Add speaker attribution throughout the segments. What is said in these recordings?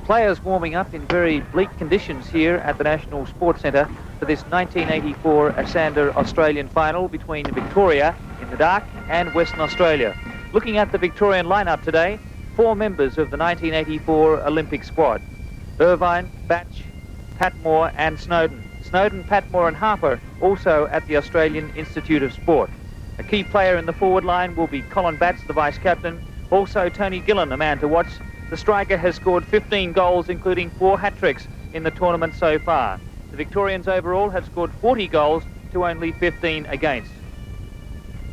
Speaker 1: Players warming up in very bleak conditions here at the National Sports Centre for this 1984 Asander Australian final between Victoria in the dark and Western Australia. Looking at the Victorian lineup today, 4 members of the 1984 Olympic squad: Irvine, Batch, Patmore and Snowden. Snowden, Patmore and Harper also at the Australian Institute of Sport. A key player in the forward line will be Colin Batts, the vice-captain. Also Tony Gillen, a man to watch. The striker has scored 15 goals, including 4 hat-tricks in the tournament so far. The Victorians overall have scored 40 goals to only 15 against.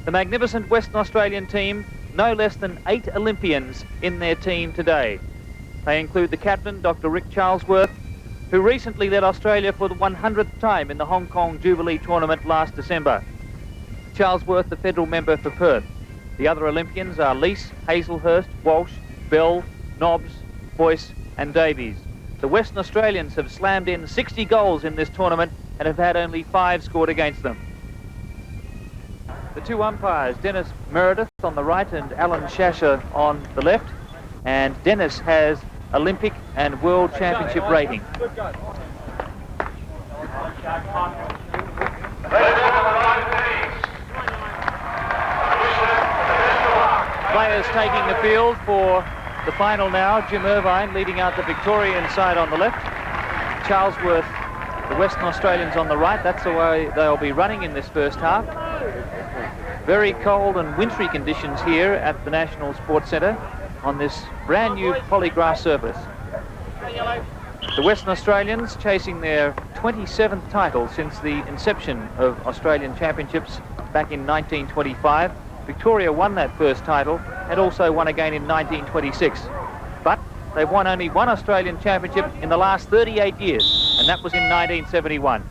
Speaker 1: The magnificent Western Australian team, no less than 8 Olympians in their team today. They include the captain, Dr. Rick Charlesworth, who recently led Australia for the 100th time in the Hong Kong Jubilee tournament last December. Charlesworth, the federal member for Perth. The other Olympians are Leese, Hazelhurst, Walsh, Bell, Nobbs, Boyce and Davies. The Western Australians have slammed in 60 goals in this tournament and have had only 5 scored against them. The 2 umpires, Dennis Meredith on the right and Alan Shasher on the left. And Dennis has Olympic and World Championship rating. Players taking the field for the final now. Jim Irvine leading out the Victorian side on the left. Charlesworth, the Western Australians on the right. That's the way they'll be running in this first half. Very cold and wintry conditions here at the National Sports Centre on this brand new polygrass surface. The Western Australians chasing their 27th title since the inception of Australian Championships back in 1925. Victoria won that first title and also won again in 1926. But they've won only 1 Australian Championship in the last 38 years, and that was in 1971.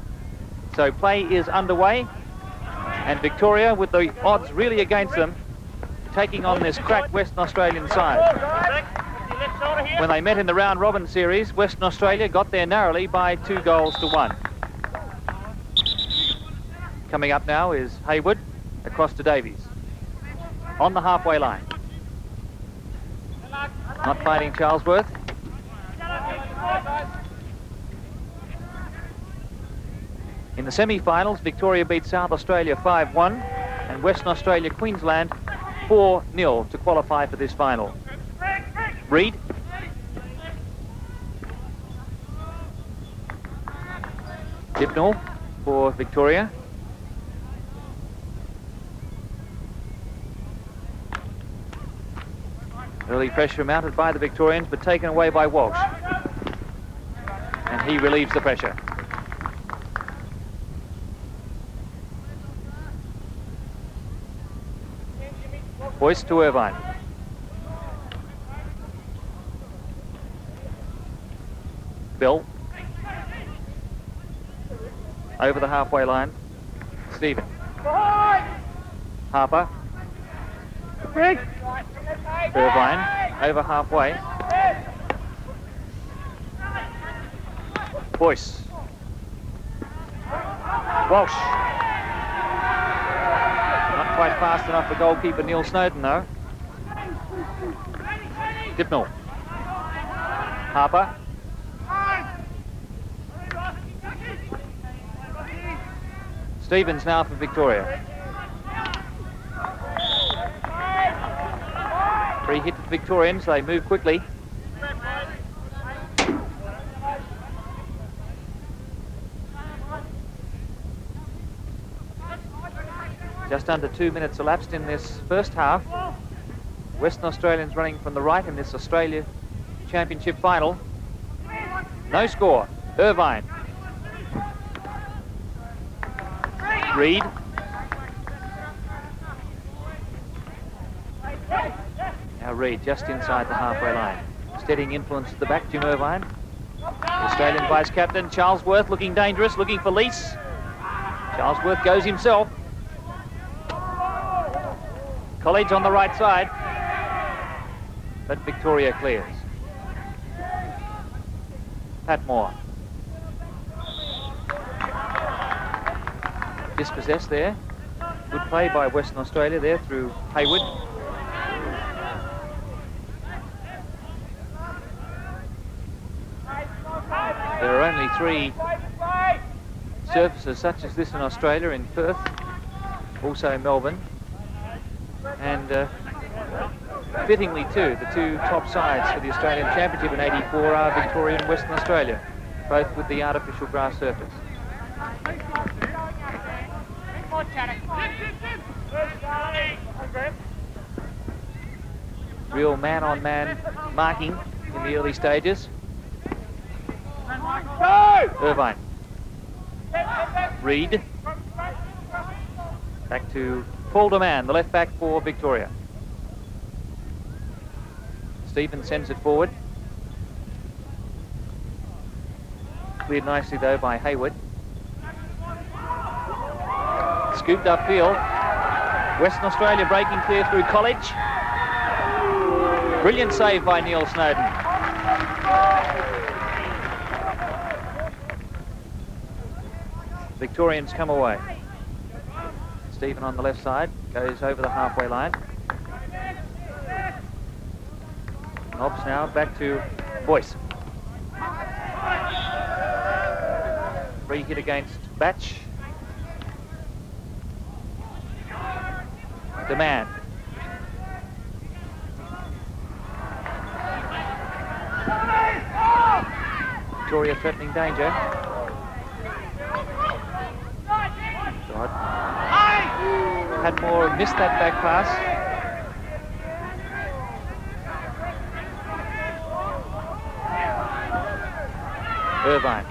Speaker 1: So play is underway, and Victoria, with the odds really against them, taking on this cracked Western Australian side. When they met in the round-robin series, Western Australia got there narrowly by 2 goals to 1. Coming up now is Hayward across to Davies. On the halfway line. Not fighting Charlesworth. In the semi-finals, Victoria beat South Australia 5-1 and Western Australia, Queensland 4-0 to qualify for this final. Reid. Dipnall for Victoria. Early pressure mounted by the Victorians, but taken away by Walsh. And he relieves the pressure. Boyce to Irvine. Bill. Over the halfway line. Stephen. Harper. Irvine, over halfway. Boyce. Walsh. Not quite fast enough for goalkeeper Neil Snowden, though. Dipnall. Harper. Stevens now for Victoria. Free hit to the Victorians, they move quickly. Just under 2 minutes elapsed in this first half. Western Australians running from the right in this Australia Championship final. No score. Irvine. Reid. Now Reid just inside the halfway line. Steadying influence at the back, Jim Irvine. The Australian vice-captain, Charlesworth, looking dangerous, looking for Leese. Charlesworth goes himself. College on the right side. But Victoria clears. Patmore. Dispossessed there. Good play by Western Australia there through Hayward. There are only 3 surfaces such as this in Australia, in Perth, also Melbourne, and fittingly too, the 2 top sides for the Australian Championship in '84 are Victoria and Western Australia, both with the artificial grass surface. Real man-on-man marking in the early stages. Irvine. Reid. Back to Paul Deman, the left back for Victoria. Stephen sends it forward. Cleared nicely though by Hayward. Scooped upfield. Western Australia breaking clear through College. Brilliant save by Neil Snowden. Victorians come away. Stephen on the left side goes over the halfway line. Nobbs now back to Boyce. Free hit against Batch. Deman. Victoria threatening danger. God. Padmore missed that back pass. Irvine.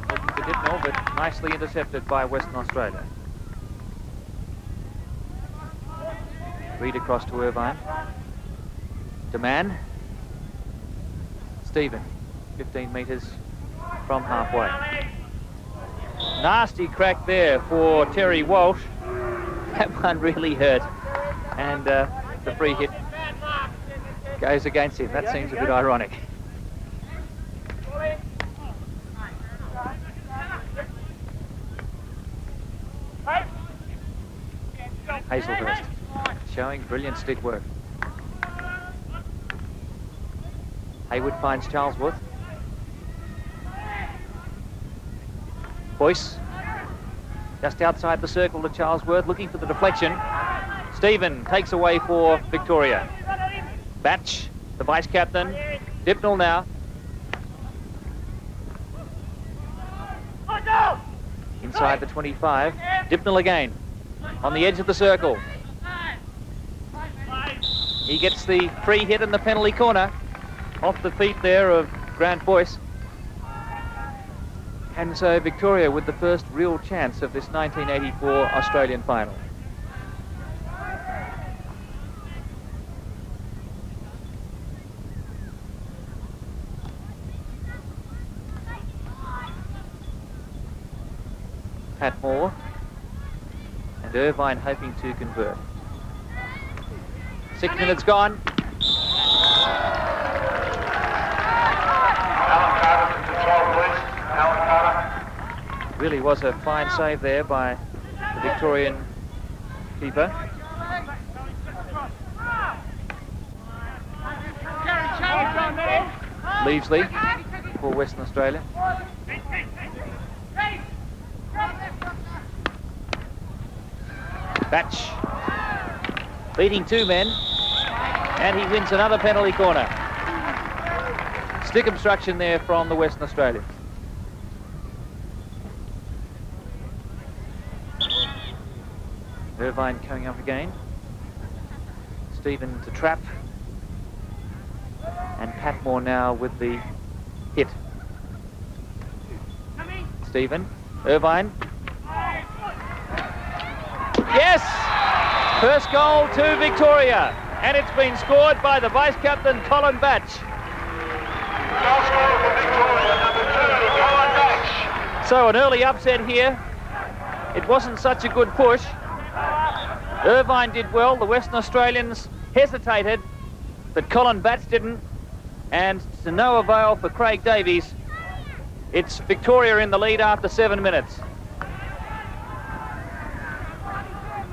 Speaker 1: Looking for Dipnell, but nicely intercepted by Western Australia. Reid across to Irvine. Deman. Stephen, 15 metres from halfway. Nasty crack there for Terry Walsh. That one really hurt. And the free hit goes against him. That seems a bit ironic. Hazelhurst showing brilliant stick work. Hayward finds Charlesworth. Boyce just outside the circle to Charlesworth, looking for the deflection. Stephen takes away for Victoria. Batch, the vice-captain. Dipnell now. Inside the 25. Dipnell again. On the edge of the circle. He gets the free hit in the penalty corner. Off the feet there of Grant Boyce. And so Victoria with the first real chance of this 1984 Australian final. Padmore and Irvine hoping to convert. 6 minutes gone. Really was a fine save there by the Victorian keeper. Leavesley for Western Australia. Batch beating 2 men, and he wins another penalty corner. Stick obstruction there from the Western Australians. Irvine coming up again. Stephen to trap. And Padmore now with the hit. Stephen. Irvine. Yes! First goal to Victoria. And it's been scored by the vice-captain, Colin Batch.
Speaker 2: Goal scorer for Victoria, number 2, Colin Batch.
Speaker 1: So an early upset here. It wasn't such a good push. Irvine did well. The Western Australians hesitated, but Colin Batch didn't. And to no avail for Craig Davies. It's Victoria in the lead after 7 minutes.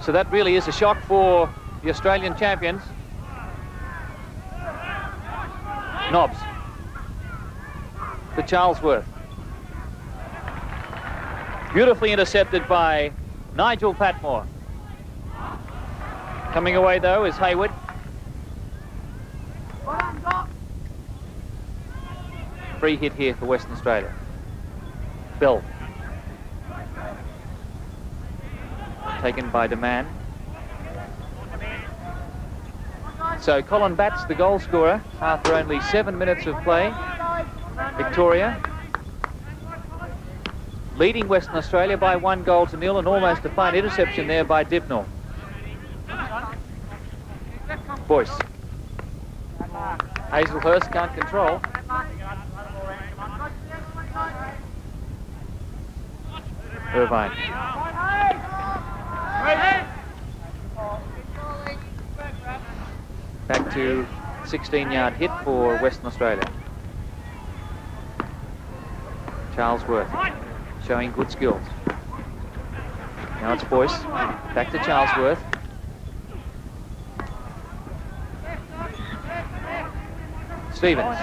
Speaker 1: So that really is a shock for the Australian champions. Nobbs. to Charlesworth. Beautifully intercepted by Nigel Patmore. Coming away, though, is Hayward. Free hit here for Western Australia. Bill. Taken by DeMann. So Colin Batts, the goal scorer, after only 7 minutes of play. Victoria leading Western Australia by 1-0, and almost a fine interception there by Dibnall. Boyce. Hazelhurst can't control. Irvine. Back to 16-yard hit for Western Australia. Charlesworth showing good skills. Now it's Boyce. Back to Charlesworth. Stevens.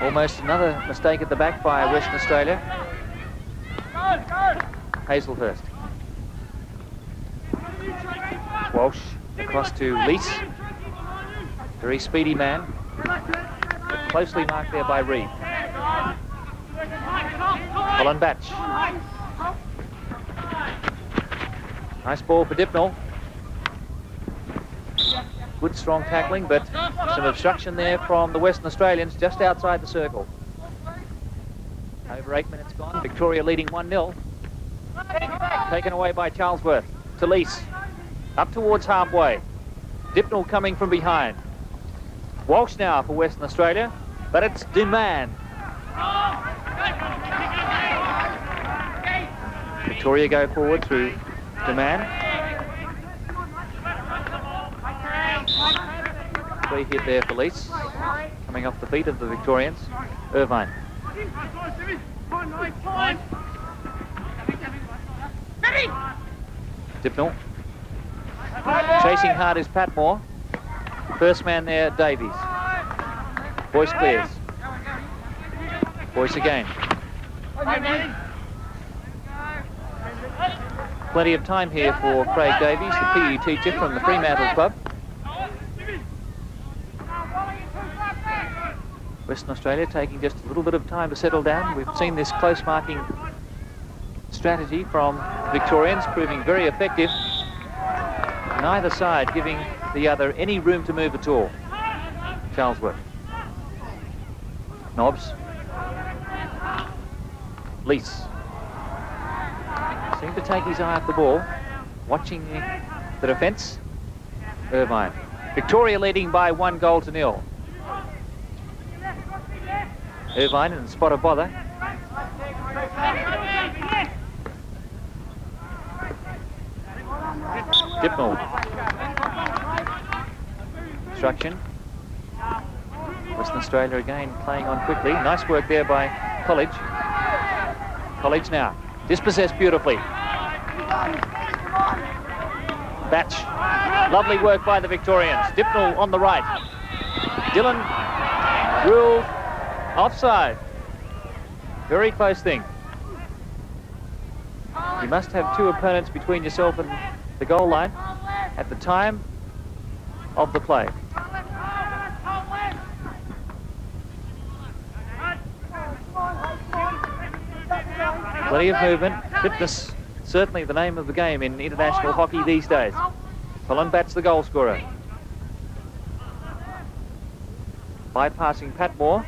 Speaker 1: Almost another mistake at the back by Western Australia. Hazelhurst. Walsh across to Lease. Very speedy man, but closely marked there by Reed. Colin Batch. Nice ball for Dibnall. Good strong tackling, but some obstruction there from the Western Australians just outside the circle. Over 8 minutes gone. Victoria leading 1-0. Taken away by Charlesworth. To Lease. Up towards halfway. Dibnall coming from behind. Walsh now for Western Australia, but it's DeMann. Victoria go forward through DeMann. Free hit there for Lease. Coming off the feet of the Victorians. Irvine. Dibnall. Chasing hard is Patmore. First man there, Davies. Boyce clears. Boyce again. Plenty of time here for Craig Davies, the PE teacher from the Fremantle Club. Western Australia taking just a little bit of time to settle down. We've seen this close marking strategy from Victorians proving very effective. Neither side giving the other any room to move at all. Charlesworth. Nobbs. Lease. Seemed to take his eye off the ball. Watching the defence. Irvine. Victoria leading by 1-0. Irvine in spot of bother. Dibnall. Obstruction. Western Australia again playing on quickly. Nice work there by College. College now. Dispossessed beautifully. Batch. Lovely work by the Victorians. Dibnall on the right. Dillon ruled offside. Very close thing. You must have two opponents between yourself and the goal line at the time of the play. Plenty of movement. Fitness, certainly the name of the game in international hockey these days. Colin Batts, the goal scorer. Bypassing Patmore.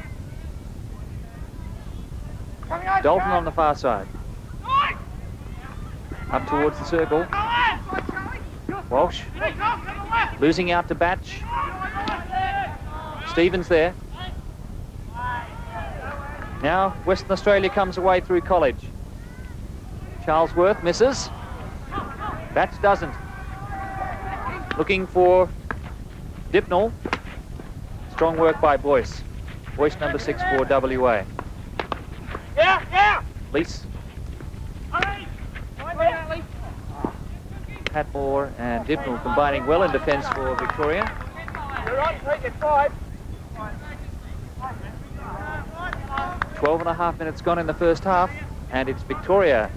Speaker 1: Dalton on the far side. Up towards the circle. Walsh. Losing out to Batch. Stevens there. Now Western Australia comes away through College. Charlesworth misses. Batch doesn't. Looking for Dibnall. Strong work by Boyce. Boyce number 6 for WA. Lease. Patmore and Dibnall combining well in defence for Victoria.
Speaker 2: You're on, take it, 5.
Speaker 1: 12.5 minutes gone in the first half, and it's Victoria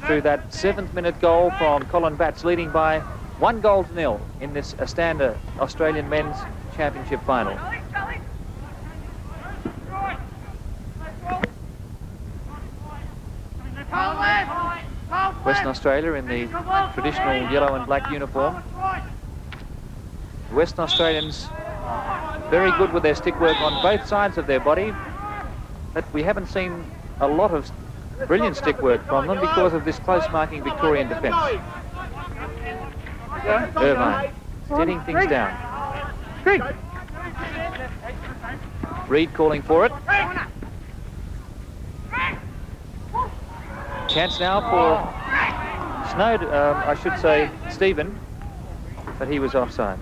Speaker 1: through that 7th minute goal from Colin Batts, leading by 1-0 in this Astanda Australian Men's Championship final. Western Australia in the traditional yellow and black uniform. The Western Australians very good with their stick work on both sides of their body, but we haven't seen a lot of brilliant stick work from them because of this close marking Victorian defence. Irvine steadying things down. Reid calling for it. Chance now for I should say Stephen, but he was offside.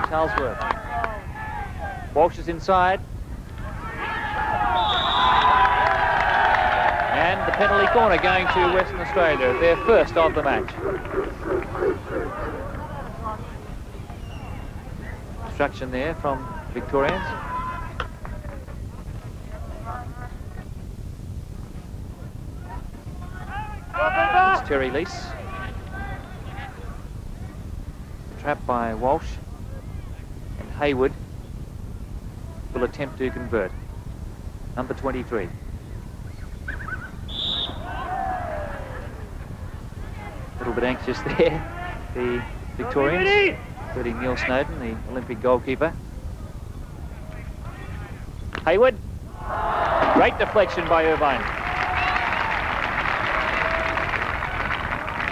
Speaker 1: Charlesworth. Walsh is inside. And the penalty corner going to Western Australia, their first of the match. Obstruction there from Victorians. It's Terry Lease. Trapped by Walsh. And Hayward will attempt to convert. Number 23. A little bit anxious there, the Victorians, including Neil Snowden, the Olympic goalkeeper. Hayward. Great deflection by Irvine.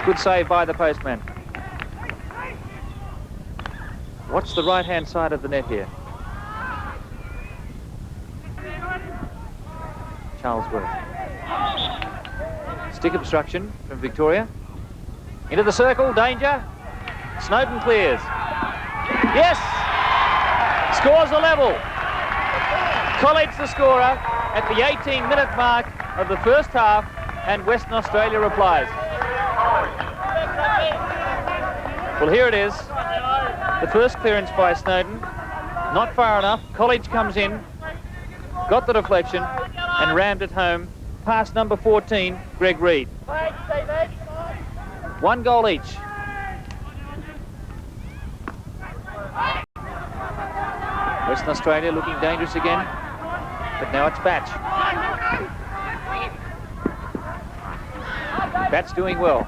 Speaker 1: Good save by the postman. Watch the right-hand side of the net here. Charlesworth. Stick obstruction from Victoria. Into the circle, danger. Snowden clears. Yes! Scores a level. College the scorer at the 18-minute mark of the first half, and Western Australia replies. Well, here it is. The first clearance by Snowden. Not far enough. College comes in, got the deflection, and rammed it home past number 14, Greg Reid. 1 goal each. Western Australia looking dangerous again, but now it's Batch. Batch doing well.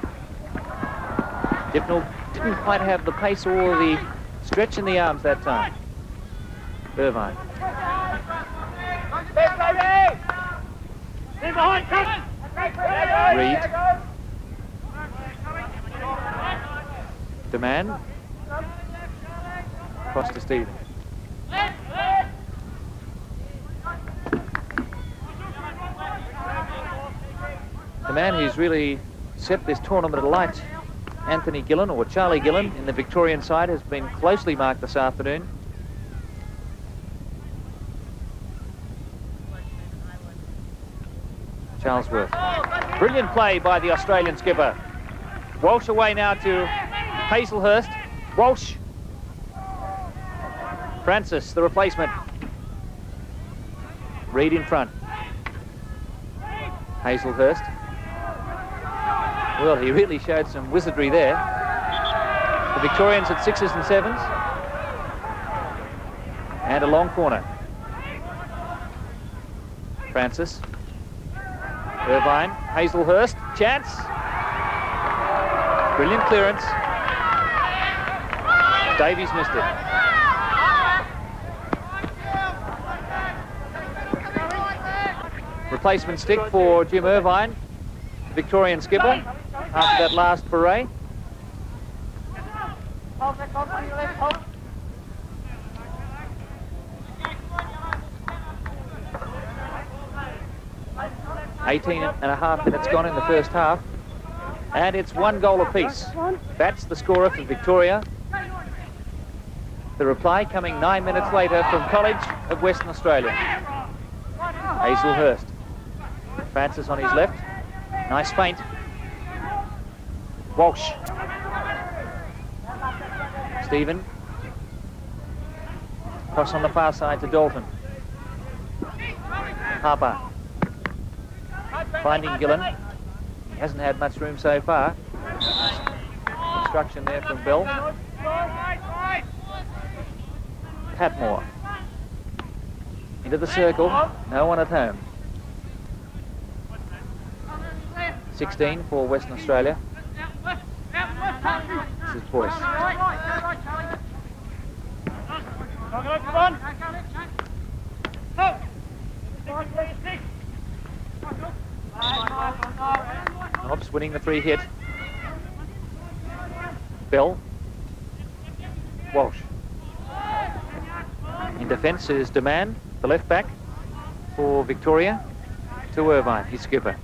Speaker 1: Dibnall didn't quite have the pace or the stretch in the arms that time. Irvine. Reid. Demand. Across to Stephen. The man who's really set this tournament alight, Anthony Gillen, or Charlie Gillen, in the Victorian side, has been closely marked this afternoon. Charlesworth. Brilliant play by the Australian skipper. Walsh away now to Hazelhurst. Walsh. Francis, the replacement. Reid in front. Hazelhurst. Well, he really showed some wizardry there. The Victorians at 6s and 7s. And a long corner. Francis. Irvine. Hazelhurst. Chance. Brilliant clearance. Davies missed it. Replacement stick for Jim Irvine, the Victorian skipper, after that last foray. .18.5 minutes gone in the first half, and it's 1 goal apiece. That's the scorer for Victoria. The reply coming 9 minutes later from College of Western Australia. Hazelhurst. Francis on his left. Nice feint. Walsh. Stephen. Cross on the far side to Dalton. Harper. Finding Gillen. He hasn't had much room so far. Instruction there from Bell. Patmore. Into the circle. No one at home. 16 for Western Australia. This is Boyce. Knobs winning the free hit. Bell. Walsh. In defence is Demand, the left back for Victoria, to Irvine, his skipper.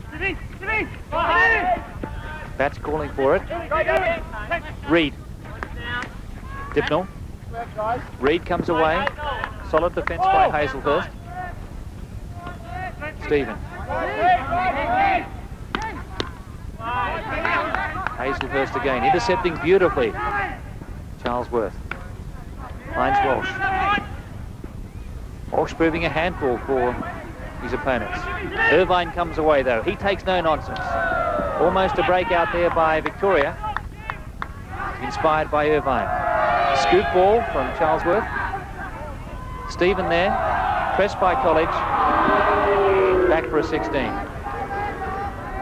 Speaker 1: Batch calling for it. Reid. Dipnell. Reid comes away. Solid defence by Hazelhurst. Stephen. Hazelhurst again, intercepting beautifully. Charlesworth. Finds Walsh. Walsh proving a handful for his opponents. Irvine comes away though. He takes no nonsense. Almost a breakout there by Victoria. Inspired by Irvine. Scoop ball from Charlesworth. Stephen there. Pressed by College. Back for a 16.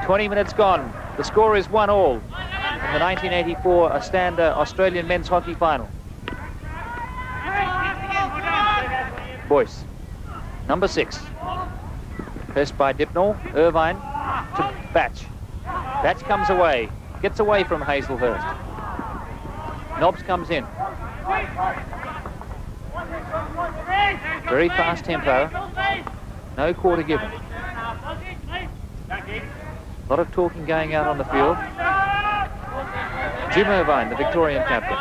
Speaker 1: 20 minutes gone. The score is 1-all in the 1984 Astanda Australian Men's Hockey Final. Boyce. Number 6. Pressed by Dipnell. Irvine to Batch. Batch comes away. Gets away from Hazelhurst. Nobbs comes in. Very fast tempo. No quarter given. A lot of talking going out on the field. Jim Irvine, the Victorian captain.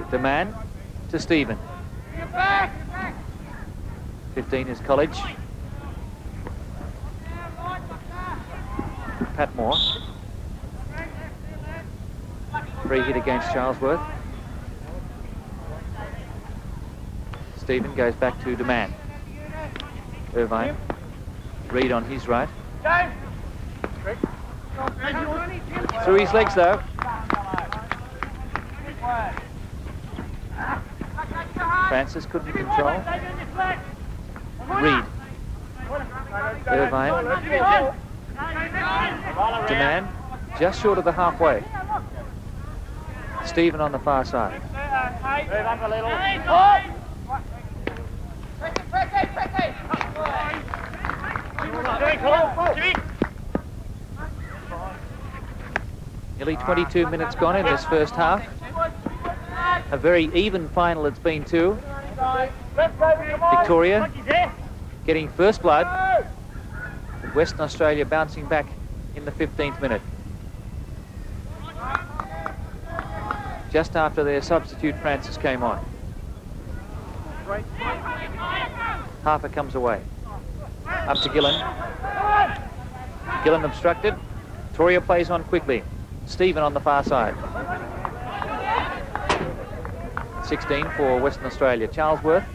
Speaker 1: The man to Stephen. 15 is College. Patmore. Free hit against Charlesworth. Stephen goes back to Demand. Irvine. Reid on his right. Through his legs though. Francis couldn't control. Reid. Irvine. Demand just short of the halfway. Stephen on the far side.
Speaker 2: Move up a little.
Speaker 1: Nearly 22 minutes gone in this first half. A very even final it's been too. Victoria getting first blood. Western Australia bouncing back in the 15th minute. Just after their substitute Francis came on. Harper comes away. Up to Gillen. Gillen obstructed. Victoria plays on quickly. Stephen on the far side. 16 for Western Australia. Charlesworth.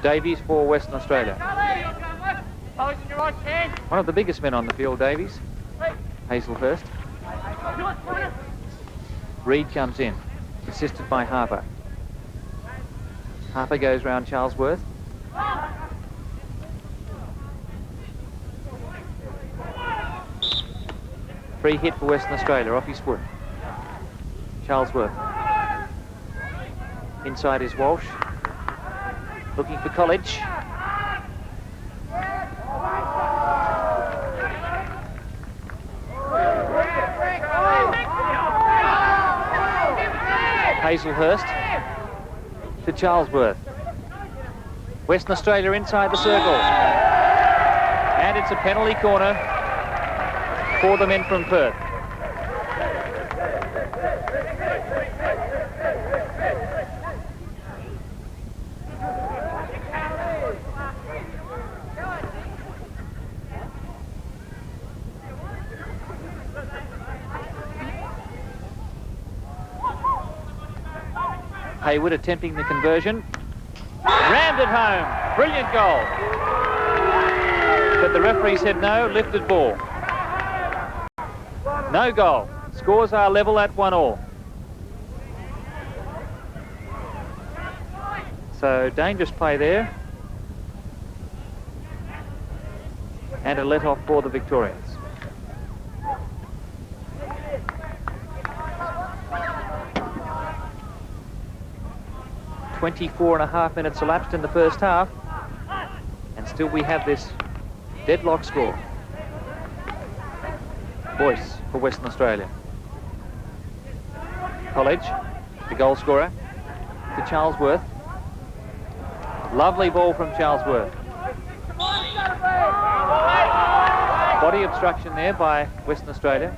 Speaker 1: Davies for Western Australia. One of the biggest men on the field, Davies. Hazelhurst. Reid comes in, assisted by Harper. Harper goes round Charlesworth. Free hit for Western Australia, off his foot. Charlesworth. Inside is Walsh. Looking for College. Hazelhurst to Charlesworth. Western Australia inside the circle. And it's a penalty corner for the men from Perth. Hayward attempting the conversion. Rammed it home. Brilliant goal. But the referee said no, lifted ball. No goal. Scores are level at 1-1. So dangerous play there. And a let-off for the Victorians. 24.5 minutes elapsed in the first half, and still we have this deadlock score. Boyce for Western Australia. College, the goal scorer, to Charlesworth. Lovely ball from Charlesworth. Body obstruction there by Western Australia.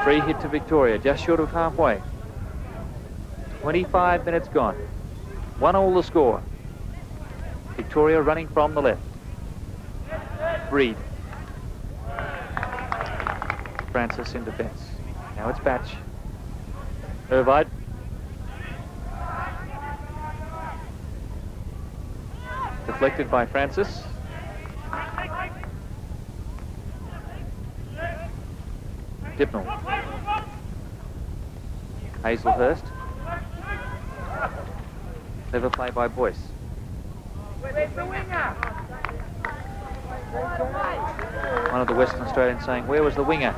Speaker 1: Free hit to Victoria, just short of halfway. 25 minutes gone. 1-1 the score. Victoria running from the left. Reed. Francis in defence. Now it's Batch. Irvine. Deflected by Francis. Dipnell. Hazelhurst. Clever play by Boyce. One of the Western Australians saying, where was the winger?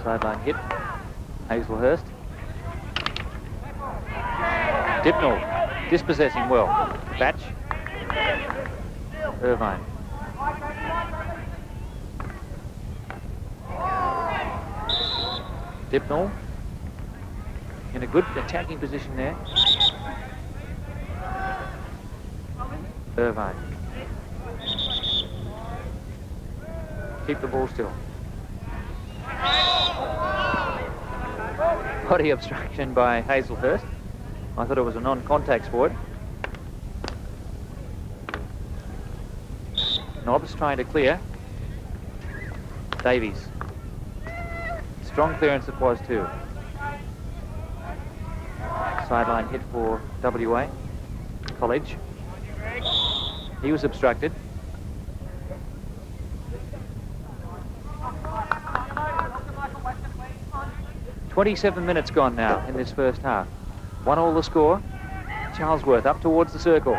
Speaker 1: Sideline hit. Hazelhurst. Dipnell dispossessing well. Batch. Irvine. Dipnell in a good attacking position there. Irvine. Keep the ball still. Body obstruction by Hazelhurst. I thought it was a non-contact sport. Nobbs trying to clear. Davies. Strong clearance it was too. Sideline hit for WA. College. He was obstructed. "27 minutes gone now in this first half. 1-1 the score. Charlesworth up towards the circle.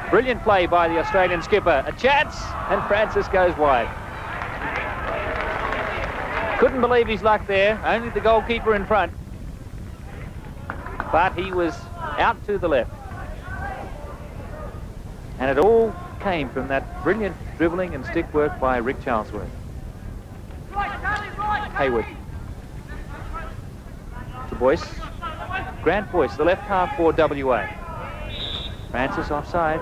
Speaker 1: Brilliant play by the Australian skipper. A chance, and Francis goes wide. Couldn't believe his luck there. Only the goalkeeper in front. But he was out to the left. And it all came from that brilliant dribbling and stick work by Rick Charlesworth. Hayward. To Boyce. Grant Boyce, the left half for WA. Francis offside.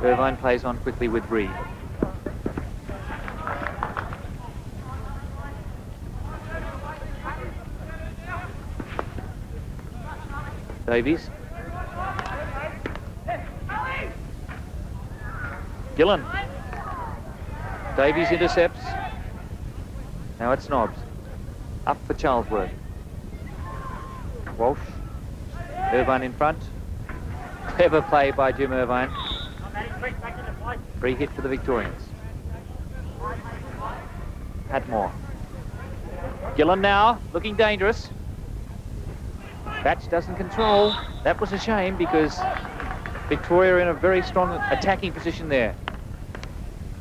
Speaker 1: Irvine plays on quickly with Reed. Davies. Gillen. Davies intercepts. Now it's Nobbs. Up for Charlesworth. Walsh. Irvine in front. Clever play by Jim Irvine. Free hit for the Victorians. Hatmore. Gillen now, looking dangerous. Batch doesn't control. That was a shame because Victoria in a very strong attacking position there.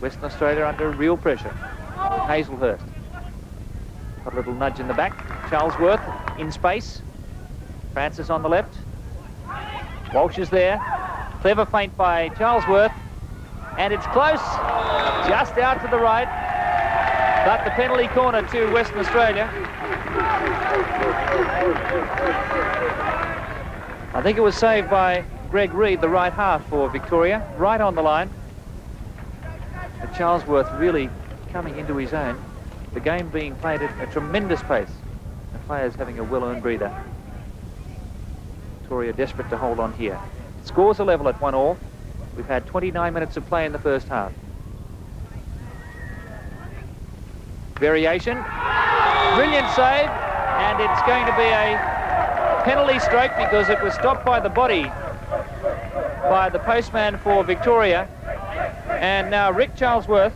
Speaker 1: Western Australia under real pressure. Hazelhurst. Got a little nudge in the back. Charlesworth in space. Francis on the left. Walsh is there. Clever feint by Charlesworth. And it's close. Just out to the right. But the penalty corner to Western Australia. I think it was saved by Greg Reid, the right half for Victoria. Right on the line. But Charlesworth really coming into his own. The game being played at a tremendous pace. The players having a well-earned breather. Victoria desperate to hold on here. Scores are level at 1-1. We've had 29 minutes of play in the first half. Variation. Brilliant save. And it's going to be a penalty stroke because it was stopped by the body by the postman for Victoria. And now Rick Charlesworth,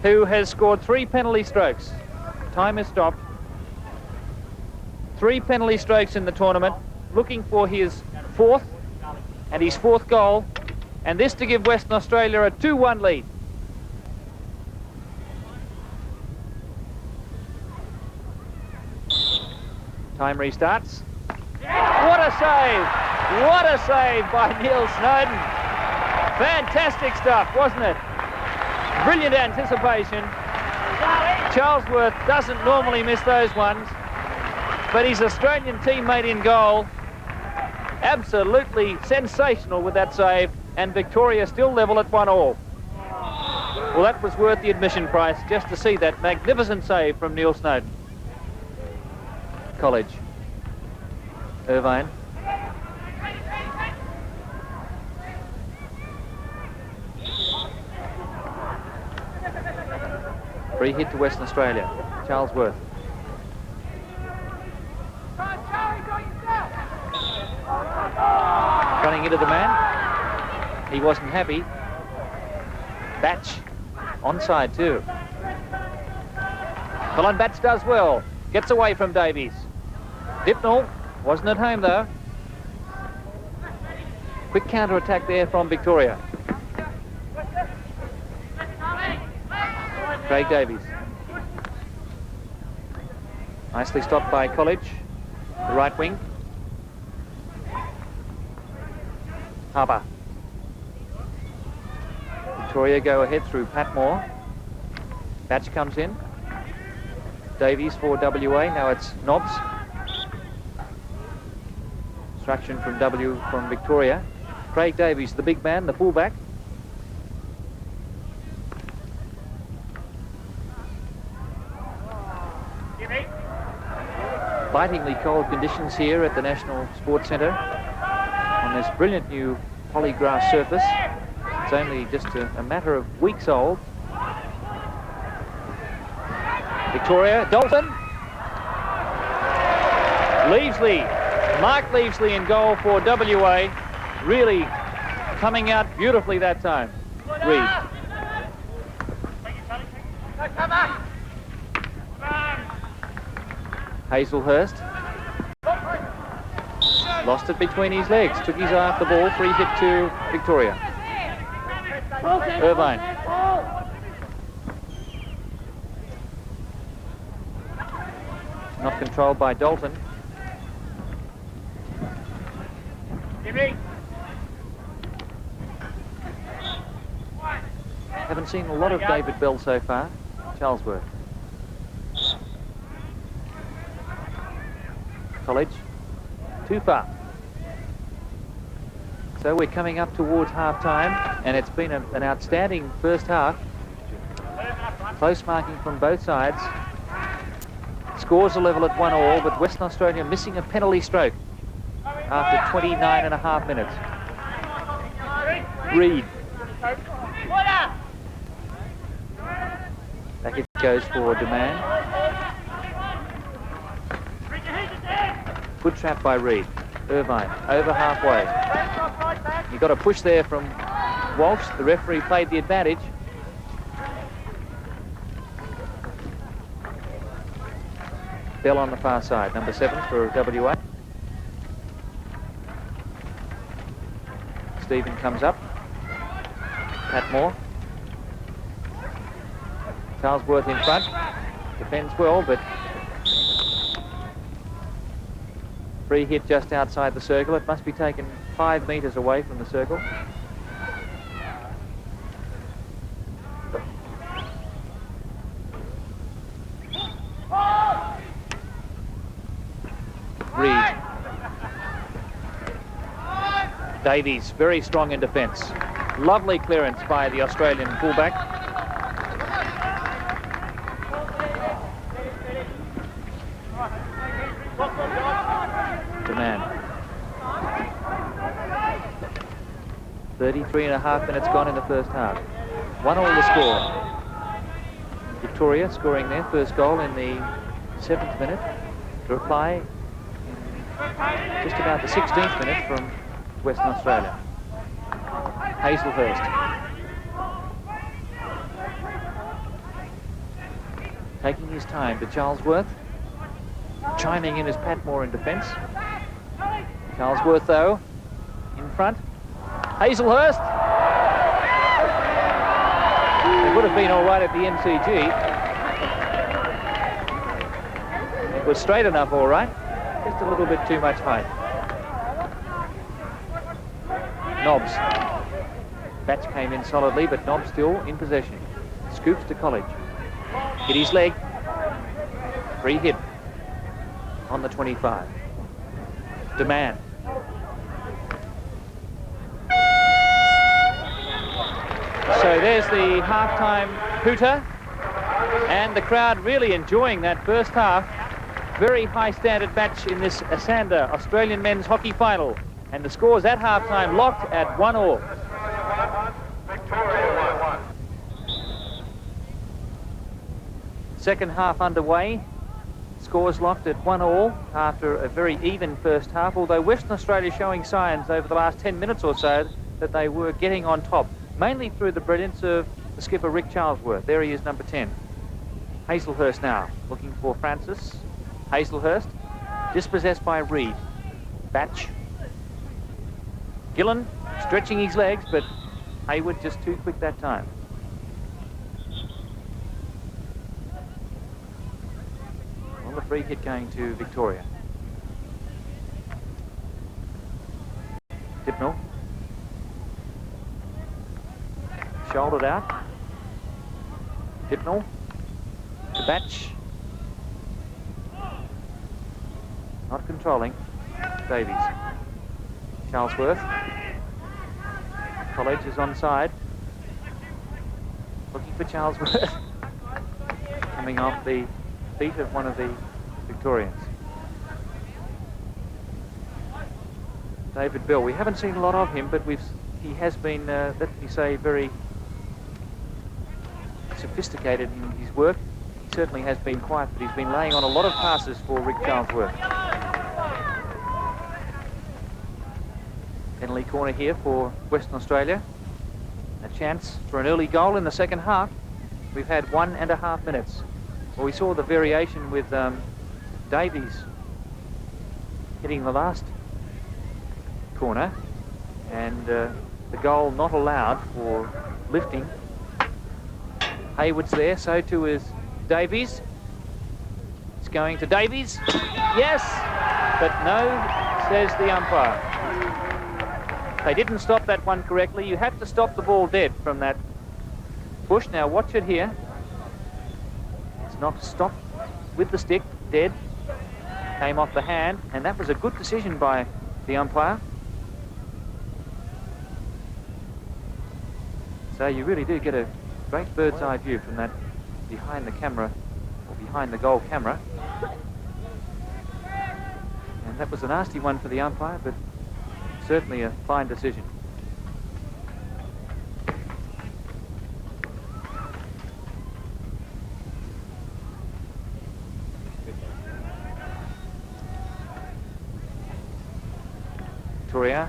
Speaker 1: who has scored 3 penalty strokes. Time is stopped. 3 penalty strokes in the tournament, looking for his 4th and his 4th goal, and this to give Western Australia a 2-1 lead. Time restarts. What a save! What a save by Neil Snowden. Fantastic stuff, wasn't it? Brilliant anticipation. Charlesworth doesn't normally miss those ones, but his Australian teammate in goal, absolutely sensational with that save, and Victoria still level at 1-1. Well, that was worth the admission price just to see that magnificent save from Neil Snowden. College. Irvine. Free hit to Western Australia. Charlesworth. Running into the man. He wasn't happy. Batch onside too. Colin Batch does well. Gets away from Davies. Dipnell wasn't at home though. Quick counter-attack there from Victoria. Craig Davies. Nicely stopped by College, the right wing. Harper. Victoria go ahead through Patmore. Batch comes in. Davies for WA, now it's Nobbs. Instruction from Victoria. Craig Davies, the big man, the fullback. Bitingly cold conditions here at the National Sports Centre on this brilliant new polygrass surface. It's only just a matter of weeks old. Victoria, Dalton. Leavesley, Mark Leavesley in goal for WA. Really coming out beautifully that time. Reid. Hazelhurst. Lost it between his legs. Took his eye off the ball. Free hit to Victoria. Irvine. Not controlled by Dalton. Haven't seen a lot of David Bell so far. Charlesworth. College. Too far. So we're coming up towards half-time, and it's been an outstanding first half. Close marking from both sides. Scores are level at 1-1, but Western Australia missing a penalty stroke after 29 and a half minutes. Reid. Back it goes for Demand. Good trap by Reid. Irvine, over halfway. You got a push there from Walsh. The referee played the advantage. Bell on the far side, number 7 for WA. Stephen comes up. Patmore. Charlesworth in front. defends well, but free hit just outside the circle. It must be taken 5 metres away from the circle. Reed. Davies, very strong in defence. Lovely clearance by the Australian fullback. Demand. 33.5 minutes gone in the first half. 1-all the score. Victoria scoring their first goal in the 7th minute. To reply in just about the 16th minute from Western Australia. Hazelhurst. Taking his time to Charlesworth. Chiming in as Patmore in defence. Charlesworth, though, in front. Hazelhurst. It would have been all right at the MCG. It was straight enough, all right. Just a little bit too much height. Nobbs. Batch came in solidly, but Nobbs still in possession. Scoops to College. Hit his leg. Free hit on the 25. Demand. So there's the half-time hooter, and the crowd really enjoying that first half. Very high standard match in this Asander Australian men's hockey final, and the scores at half-time locked at 1-all.
Speaker 2: Victoria 1-1.
Speaker 1: Second half underway. Scores locked at 1-all after a very even first half, although Western Australia showing signs over the last 10 minutes or so that they were getting on top, mainly through the brilliance of the skipper Rick Charlesworth. There he is, number 10. Hazelhurst now looking for Francis. Hazelhurst dispossessed by Reed. Batch. Gillen stretching his legs, but Hayward just too quick that time. Well, the free hit going to Victoria. Dipnell. Shouldered out. Dipnell. To Batch. Not controlling. Davies. Charlesworth. College is onside. Looking for Charlesworth. Coming off the feet of one of the Victorians. David Bell. We haven't seen a lot of him, but he has been, let me say, very sophisticated in his work. He certainly has been quiet, but he's been laying on a lot of passes for Rick Charlesworth. Penalty corner here for Western Australia. A chance for an early goal in the second half. We've had 1.5 minutes. Well, we saw the variation with Davies hitting the last corner, and the goal not allowed for lifting. Hayward's there, so too is Davies. It's going to Davies. Yes, but no, says the umpire. They didn't stop that one correctly. You have to stop the ball dead from that push. Now watch it here. It's not stopped with the stick, dead. Came off the hand, and that was a good decision by the umpire. So you really do get a great bird's eye view from that behind the camera, or behind the goal camera. And that was a nasty one for the umpire, but certainly a fine decision. Victoria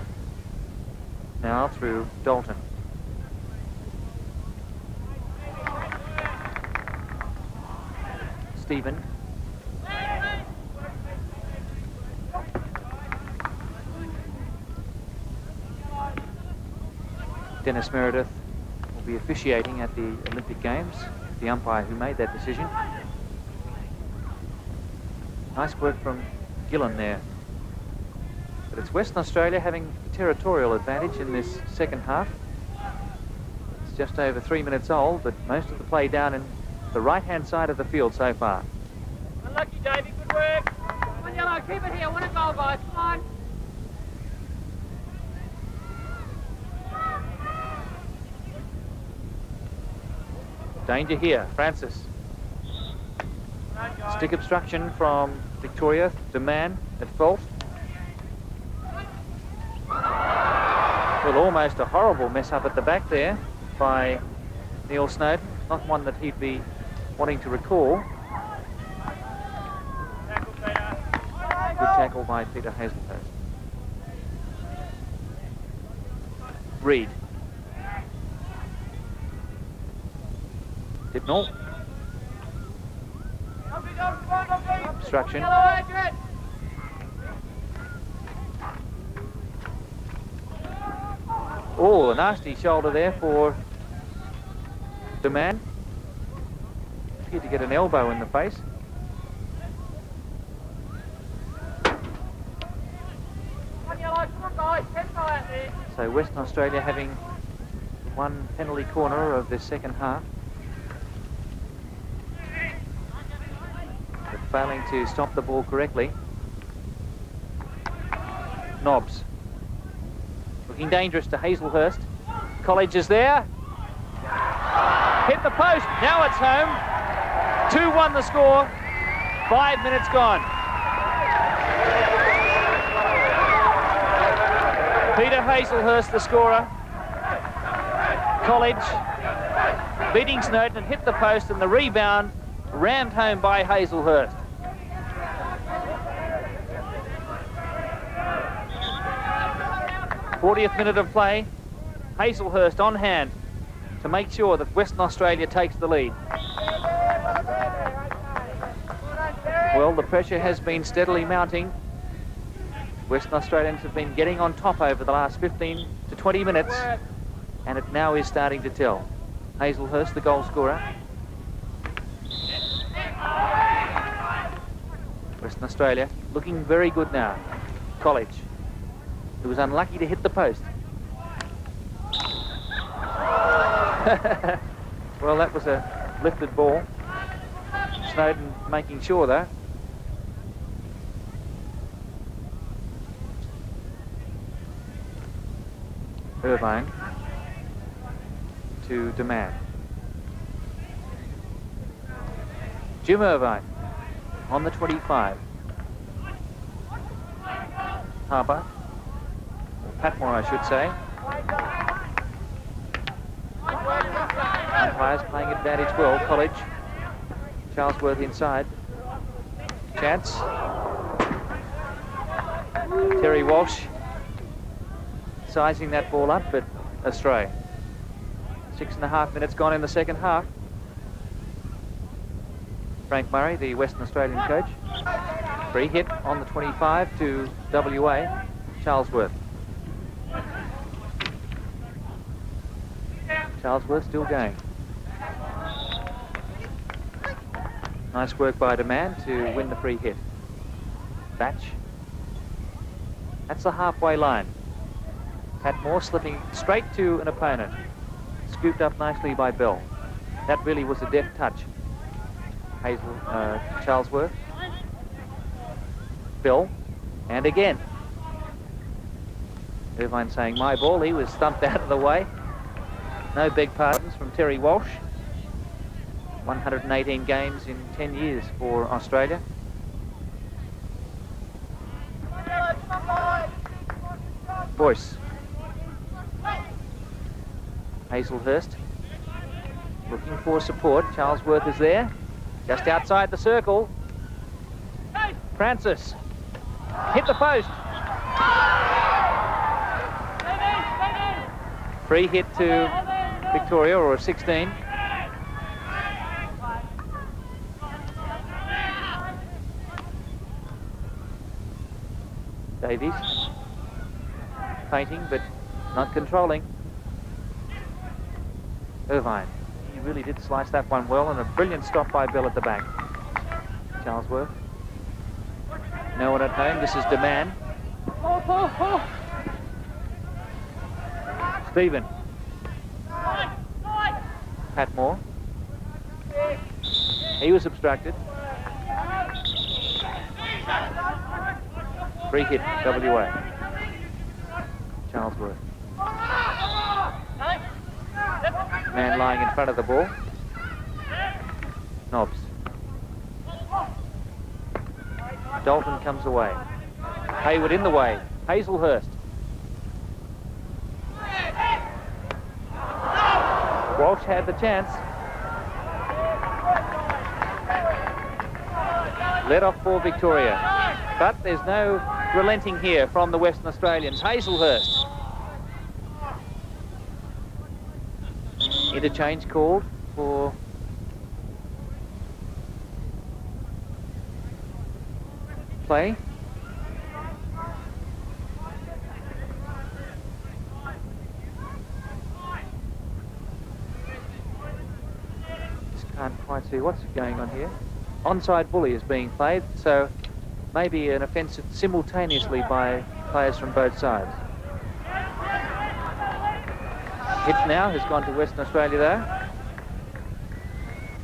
Speaker 1: now through Dalton. Stephen. Dennis Meredith will be officiating at the Olympic Games, the umpire who made that decision. Nice work from Gillen there. But it's Western Australia having territorial advantage in this second half. It's just over 3 minutes old, but most of the play down in the right-hand side of the field so far.
Speaker 3: Unlucky, Davey. Good work. Come on, Yellow. Keep it here. Win a goal, guys. Come on.
Speaker 1: Danger here, Francis. Stick obstruction from Victoria. Demand at fault. Well, almost a horrible mess up at the back there by Neil Snowden. Not one that he'd be wanting to recall. Good tackle by Peter Hazelhurst. Reed. Dipnall. Obstruction. Oh, a nasty shoulder there for the man. Appeared to get an elbow in the face. So Western Australia having one penalty corner of this second half. But failing to stop the ball correctly. Nobbs. Looking dangerous to Hazelhurst. College is there. Hit the post. Now it's home. 2-1 the score. 5 minutes gone. Peter Hazelhurst the scorer. College beating Snowden and hit the post, and the rebound rammed home by Hazelhurst. th minute of play. Hazelhurst on hand to make sure that Western Australia takes the lead. Well, the pressure has been steadily mounting. Western Australians have been getting on top over the last 15 to 20 minutes, and it now is starting to tell. Hazelhurst, the goal scorer. Western Australia looking very good now. College, who was unlucky to hit the post. Well, that was a lifted ball. Snowden making sure, though. Irvine to Demand. Jim Irvine on the 25. Harper, or Patmore I should say. Umpires playing advantage well. College. Charlesworth inside. Chance. Terry Walsh sizing that ball up, but astray. 6.5 minutes gone in the second half. Frank Murray, the Western Australian coach. Free hit on the 25 to WA, Charlesworth. Charlesworth still going. Nice work by Demand to win the free hit. Batch. That's the halfway line. Patmore slipping straight to an opponent. Scooped up nicely by Bell. That really was a deft touch. Charlesworth. Bell. And again. Irvine saying, my ball. He was thumped out of the way. No beg pardons from Terry Walsh. 118 games in 10 years for Australia. Boyce. Hazelhurst looking for support. Charlesworth is there, just outside the circle. Francis hit the post. Free hit to Victoria, or a 16. Davies painting but not controlling. Irvine, he really did slice that one well, and a brilliant stop by Bell at the back. Charlesworth. No one at home. This is Deman. Stephen. Patmore. He was obstructed. Free hit, WA. Charlesworth. Man lying in front of the ball. Nobbs. Dalton comes away. Hayward in the way. Hazelhurst. Walsh had the chance. Let off for Victoria. But there's no relenting here from the Western Australians. Hazelhurst. Interchange called for play. Just can't quite see what's going on here. Onside bully is being played, so maybe an offence simultaneously by players from both sides. Hit now has gone to Western Australia though.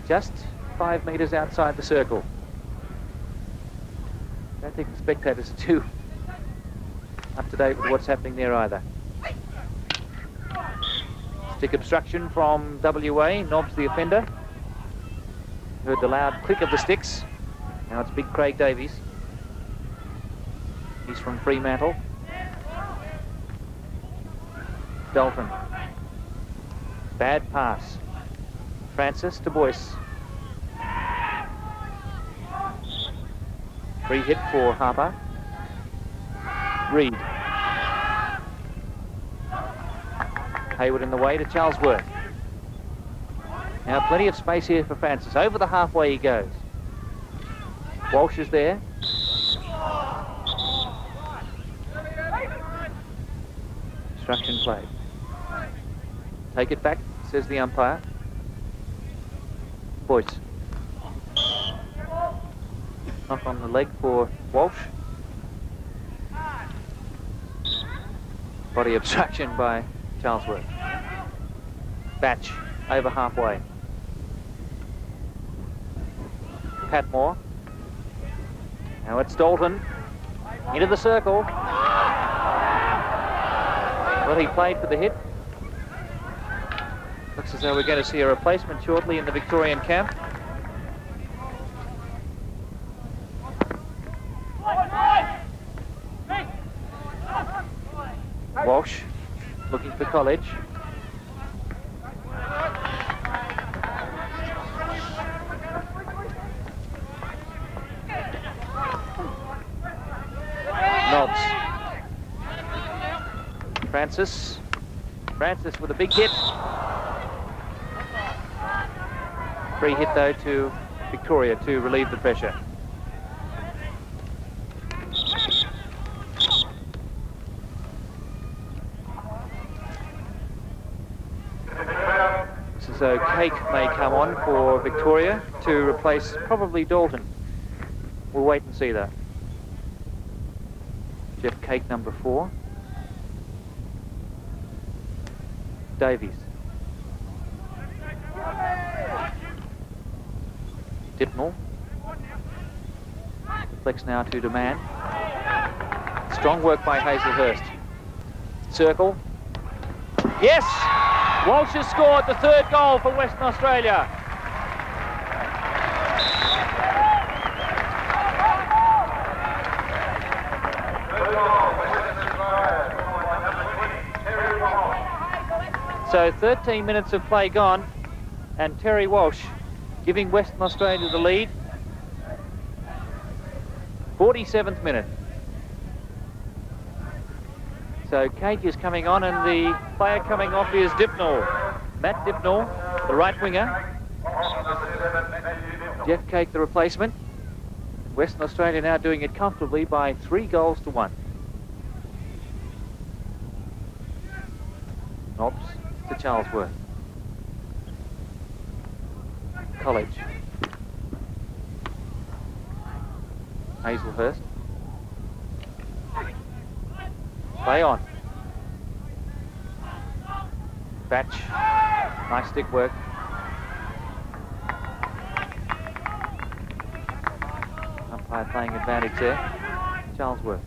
Speaker 1: Just 5 metres outside the circle. I don't think the spectators are too up to date with what's happening there either. Stick obstruction from WA, Nobbs the offender. Heard the loud click of the sticks. Now it's big Craig Davies. He's from Fremantle. Dalton. Bad pass. Francis to Boyce. Free hit for Harper. Reid. Hayward in the way to Charlesworth. Now plenty of space here for Francis. Over the halfway he goes. Walsh is there. Obstruction play. Take it back, says the umpire. Boyce. Knock on the leg for Walsh. Body obstruction by Charlesworth. Batch over halfway. Patmore. Now it's Dalton. Into the circle. Well, he played for the hit. Looks as though we're going to see a replacement shortly in the Victorian camp. Walsh looking for College. Nobbs. Francis. Francis with a big hit. Free hit though to Victoria to relieve the pressure. So Cake may come on for Victoria to replace probably Dalton. We'll wait and see though. Jeff Cake, number 4. Davies. Dipnell. Flex now to Deman. Strong work by Hazelhurst. Circle. Yes! Walsh has scored the 3rd goal for Western Australia. So 13 minutes of play gone, and Terry Walsh giving Western Australia the lead. 47th minute. So Cake is coming on, and the player coming off is Dipnell. Matt Dipnell, the right winger. Jeff Cake, the replacement. Western Australia now doing it comfortably by 3 goals to 1. Nobbs to Charlesworth. College. Hazelhurst. Play on. Batch. Nice stick work. Umpire playing advantage there. Charlesworth.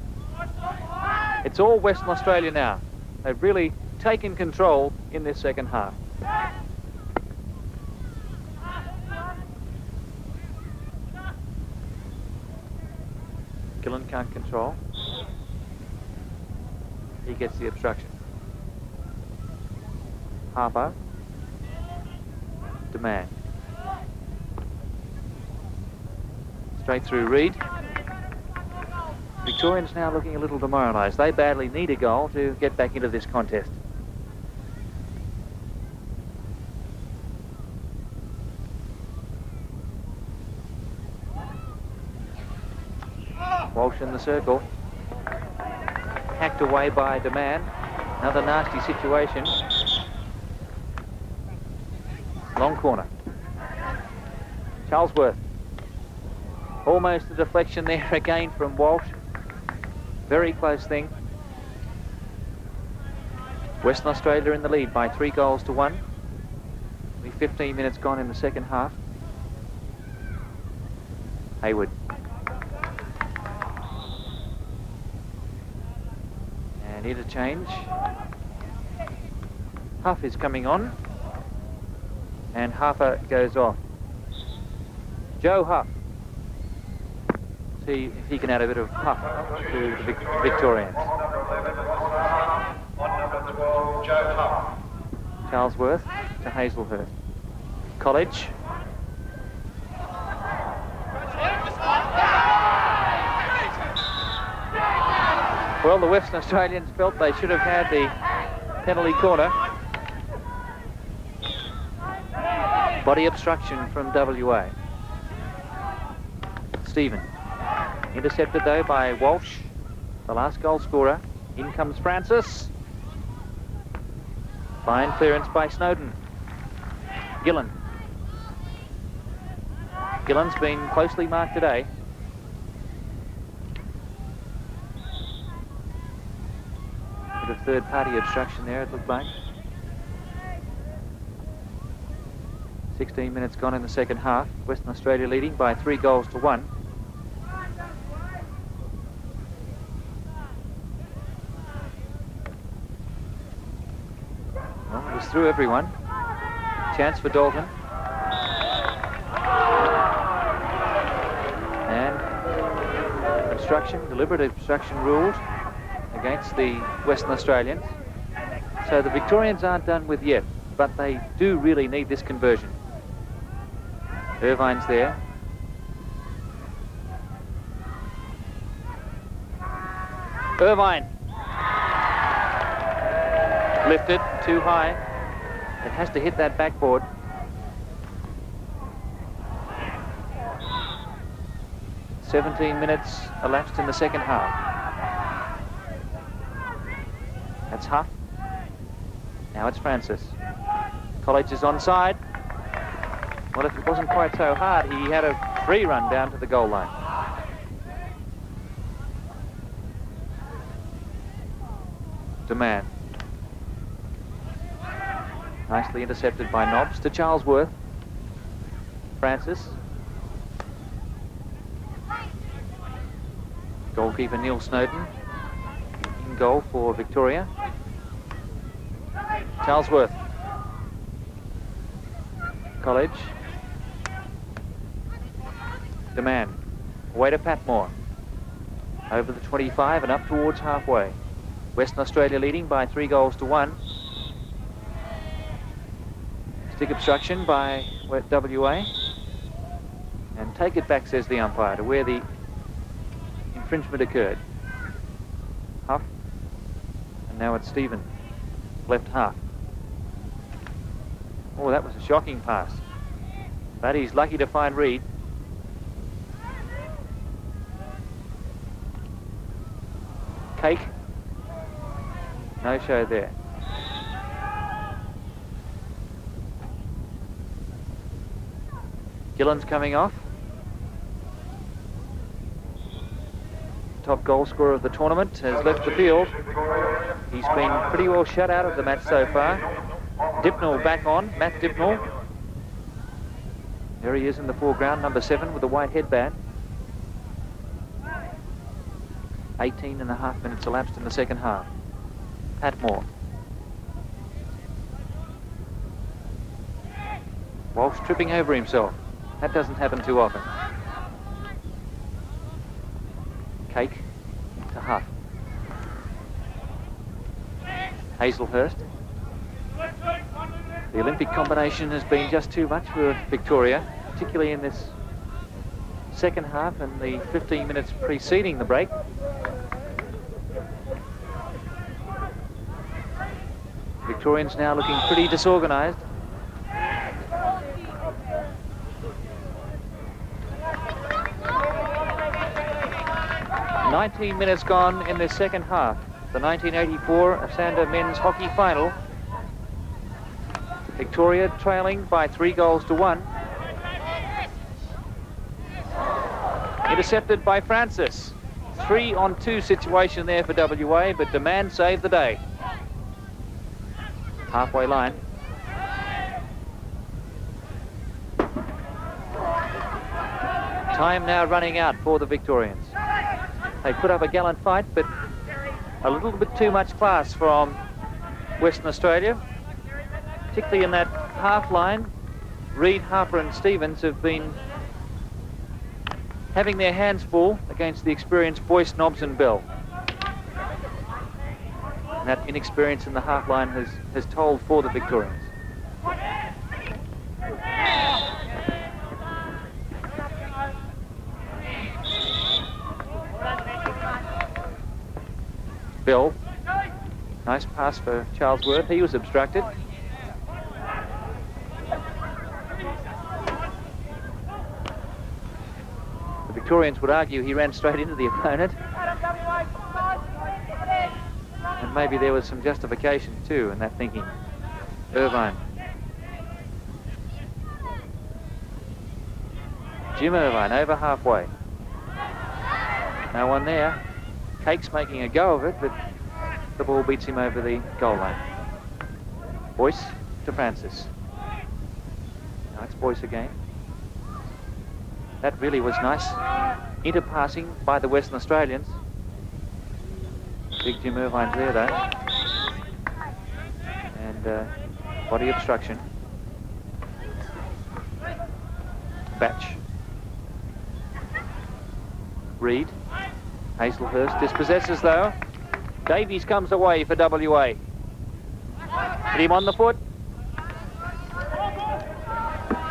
Speaker 1: It's all Western Australia now. They've really taken control in this second half. Gillen can't control. He gets the obstruction. Harper. Demand. Straight through Reed. Victorians now looking a little demoralised. They badly need a goal to get back into this contest. Walsh in the circle. Hacked away by Demand. Another nasty situation. Long corner. Charlesworth. Almost a deflection there again from Walsh. Very close thing. Western Australia in the lead by 3 goals to 1. Only 15 minutes gone in the second half. Hayward. And interchange. Huff is coming on. And Harper goes off. Joe Huff. See if he can add a bit of puff to the Victorians. Charlesworth to Hazelhurst. College. Well, the Western Australians felt they should have had the penalty corner. Body obstruction from WA. Stephen. Intercepted though by Walsh, the last goal scorer. In comes Francis. Fine clearance by Snowden. Gillen. Gillen's been closely marked today. Bit of third-party obstruction there, it looked like. 16 minutes gone in the second half. Western Australia leading by 3 goals to 1. Well, it was through everyone. Chance for Dalton. And obstruction, deliberate obstruction ruled against the Western Australians. So the Victorians aren't done with yet, but they do really need this conversion. Irvine's there. Irvine. Lifted too high. It has to hit that backboard. "17 minutes elapsed in the second half. That's Huff. Now it's Francis. College is onside. Well, if it wasn't quite so hard, he had a free run down to the goal line. Demand. Nicely intercepted by Nobbs to Charlesworth. Francis. Goalkeeper Neil Snowden in goal for Victoria. Charlesworth. College. Demand. Away to Patmore. Over the 25 and up towards halfway. Western Australia leading by 3 goals to 1. Stick obstruction by WA. And take it back, says the umpire, to where the infringement occurred. Huff. And now it's Stephen. Left half. Oh, that was a shocking pass. But he's lucky to find Reed. Cake. No show there. Gillen's coming off. top goal scorer of the tournament, has left the field. He's been pretty well shut out of the match so far. Dipnell back on, Matt Dipnell. There he is in the foreground, number 7 with the white headband. 18.5 minutes elapsed in the second half. Patmore. Walsh tripping over himself. That doesn't happen too often. Cake to Huff. Hazelhurst. The Olympic combination has been just too much for Victoria, particularly in this second half and the 15 minutes preceding the break. Victorians now looking pretty disorganised. "19 minutes gone in this second half. The 1984 Asander Men's Hockey Final. Victoria trailing by 3-1. Intercepted by Francis. 3-on-2 situation there for WA, but Demand saved the day. Halfway line. Time now running out for the Victorians. They put up a gallant fight, but a little bit too much class from Western Australia, particularly in that half line. Reid, Harper and Stevens have been having their hands full against the experienced Boyce, Nobbs and Bell. And that inexperience in the half line has told for the Victorians. Bell. Nice pass for Charles Worth. He was obstructed. The Victorians would argue he ran straight into the opponent. And maybe there was some justification too in that thinking. Irvine. Jim Irvine over halfway. No one there. Cake's making a go of it, but the ball beats him over the goal line. Boyce to Francis. Now it's Boyce again. That really was nice interpassing by the Western Australians. Big Jim Irvine's there though. And body obstruction. Batch. Reid. Hazelhurst dispossesses though. Davies comes away for WA. Hit him on the foot.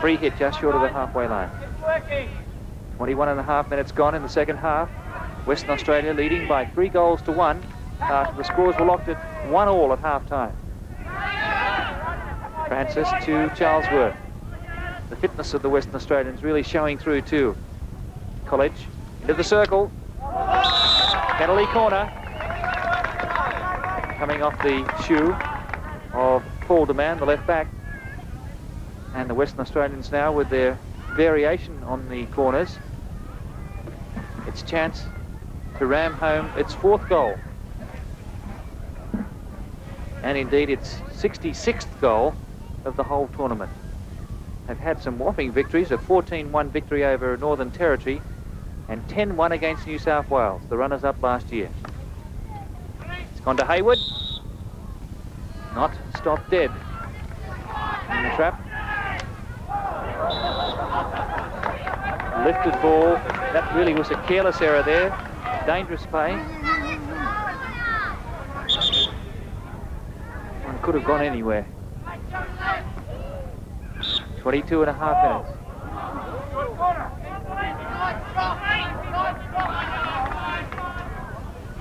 Speaker 1: Free hit just short of the halfway line. 21.5 minutes gone in the second half. Western Australia leading by 3-1 after the scores were locked at 1-1 at half-time. Francis to Charles Worth. The fitness of the Western Australians really showing through too. College into the circle. Penalty corner. Coming off the shoe of Paul Demand, the left back. And the Western Australians now with their variation on the corners. It's chance to ram home its 4th goal. And indeed its 66th goal of the whole tournament. They've had some whopping victories, a 14-1 victory over Northern Territory and 10-1 against New South Wales, the runners-up last year. It's gone to Hayward. Not stopped dead in the trap. Lifted ball. That really was a careless error there. Dangerous play. One could have gone anywhere. 22.5 minutes.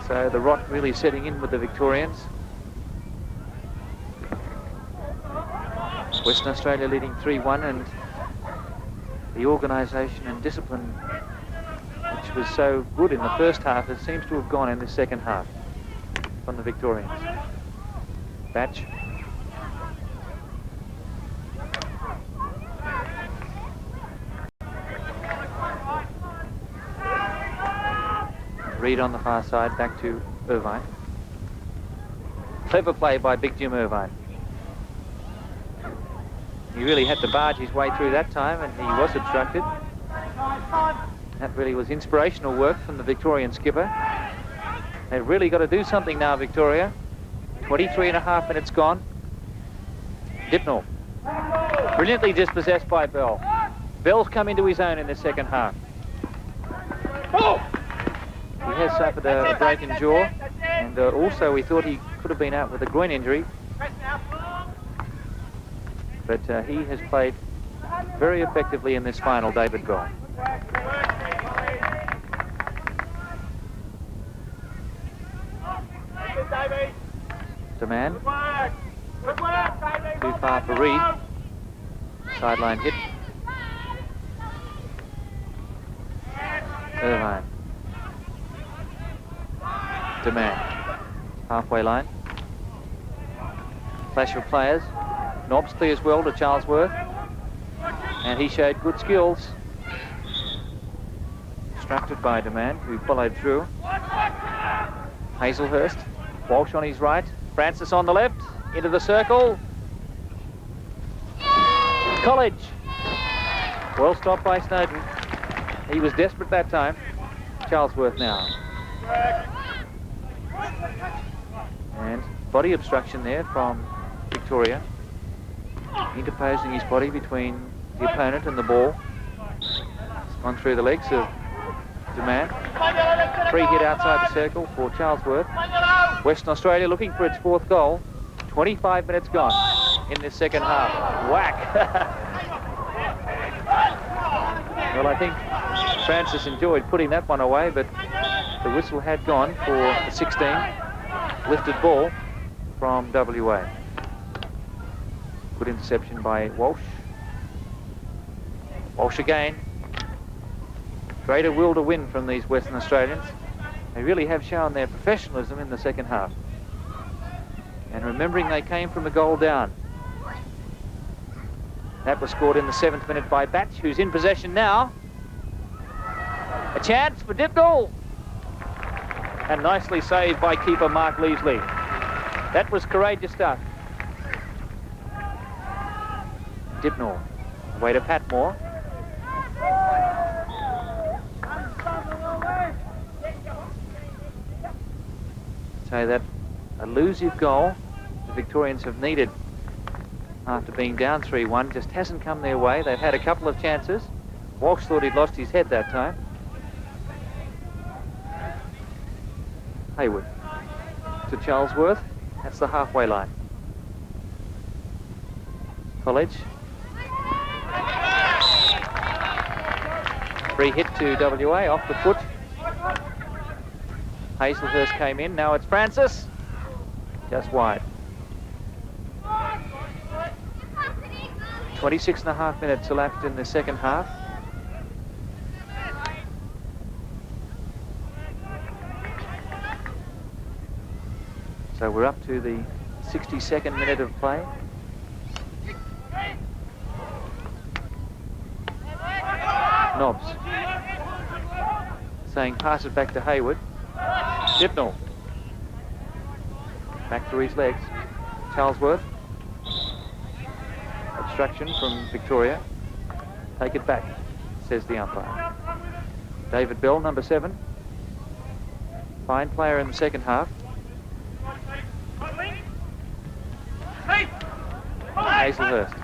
Speaker 1: So the rot really setting in with the Victorians. Western Australia leading 3-1, and the organisation and discipline which was so good in the first half, it seems to have gone in the second half from the Victorians. Batch. Reed on the far side, back to Irvine. Clever play by Big Jim Irvine. He really had to barge his way through that time, and he was obstructed. That really was inspirational work from the Victorian skipper. They've really got to do something now, Victoria. 23.5 minutes gone. Dipnall. Brilliantly dispossessed by Bell. Bell's come into his own in the second half. He has suffered a break in jaw, and also we thought he could have been out with a groin injury. But he has played very effectively in this final, David Bell. Demand. Too far for Reed. Sideline hit. Irvine. Demand. Halfway line. Clash of players. Nobbs clears well to Charlesworth. And he showed good skills. Obstructed by Demand, who followed through. Hazelhurst. Walsh on his right. Francis on the left. Into the circle. College. Well stopped by Snowden. He was desperate that time. Charlesworth now. And body obstruction there from Victoria. Interposing his body between the opponent and the ball. On through the legs of Demand. Free hit outside the circle for Charlesworth. Western Australia looking for its fourth goal. 25 minutes gone in this second half. Whack! Well, I think Francis enjoyed putting that one away, but the whistle had gone for the 16. Lifted ball from WA. Good interception by Walsh. Walsh again. Greater will to win from these Western Australians. They really have shown their professionalism in the second half. And remembering they came from a goal down. That was scored in the 7th minute by Batch, who's in possession now. A chance for Dipnall. And nicely saved by keeper Mark Leasley. That was courageous stuff. Dipnall. Away to Patmore. So that elusive goal the Victorians have needed after being down 3-1 just hasn't come their way. They've had a couple of chances. Walsh thought he'd lost his head that time. Hayward to Charlesworth. That's the halfway line. College. Free hit to WA off the foot. Hazelhurst came in. Now it's Francis. Just wide. 26.5 minutes elapsed in the second half. So we're up to the 62nd minute of play. Nobbs saying pass it back to Hayward. Dipnall. Back to his legs. Charlesworth. Obstruction from Victoria. Take it back, says the umpire. David Bell, number 7. Fine player in the second half. Hazelhurst.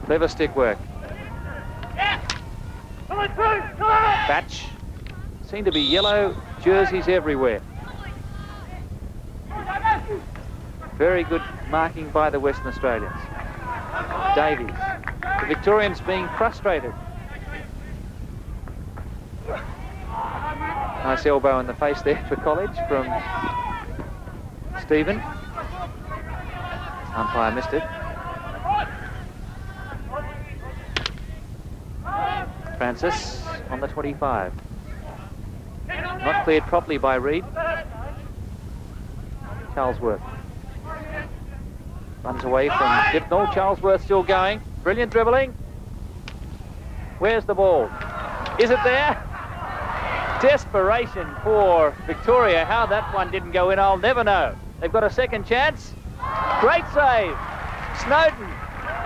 Speaker 1: Clever stick work. Batch. Seem to be yellow jerseys everywhere. Very good marking by the Western Australians. Davies. The Victorians being frustrated. Nice elbow in the face there for College from Stephen. Umpire missed it. Francis on the 25. Not cleared properly by Reed. Charlesworth. Runs away from Dipnall. Charlesworth still going. Brilliant dribbling. Where's the ball? Is it there? Desperation for Victoria. How that one didn't go in, I'll never know. They've got a second chance. Great save. Snowden.